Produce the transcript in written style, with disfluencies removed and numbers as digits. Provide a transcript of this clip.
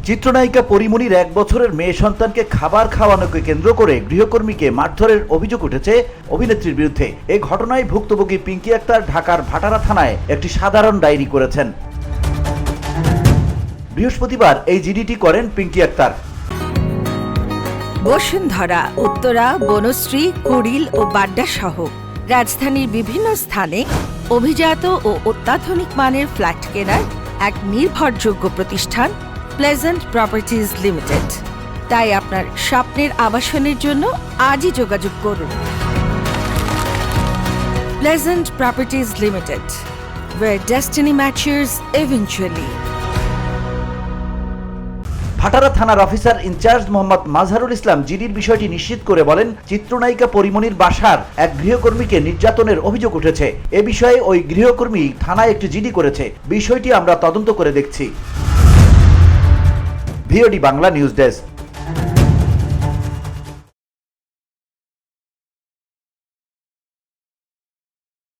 চিত্রনায়িকা পরিমণির 1 বছরের মেয়ে সন্তানকে খাবার খাওয়ানোকে কেন্দ্র করে গৃহকর্মীকে মারধরের অভিযোগ উঠেছে অভিনেত্রীর বিরুদ্ধে। এই ঘটনায় ভুক্তভোগী পিঙ্কি আক্তার ঢাকার ভাটারা থানায় একটি সাধারণ ডায়েরি করেছেন। বৃহস্পতিবার এই জিডিটি করেন পিঙ্কি আক্তার। বসুন্ধরা, উত্তরা, বনশ্রী, কুড়িল ও বাড্ডা সহ রাজধানীর বিভিন্ন স্থানে অভিজাত ও অত্যাধুনিক মানের ফ্ল্যাট কেনার এক নির্ভরযোগ্য প্রতিষ্ঠান প্লেজেন্ট প্রপার্টিজ লিমিটেড। তাই আপনার স্বপ্নের আবাসনের জন্য আজই যোগাযোগ করুন। Pleasant properties limited, where destiny matches eventually. ভাটারা থানার অফিসার ইনচার্জ মোহাম্মদ মাজহারুল ইসলাম জিডির বিষয়টি নিশ্চিত করে বলেন, চিত্রনায়িকা পরিমণির বাসার এক গৃহকর্মীকে নির্যাতনের অভিযোগ উঠেছে। এ বিষয়ে ওই গৃহকর্মী থানায় একটি জিডি করেছে। বিষয়টি আমরা তদন্ত করে দেখছি। VOD Bangla news desk.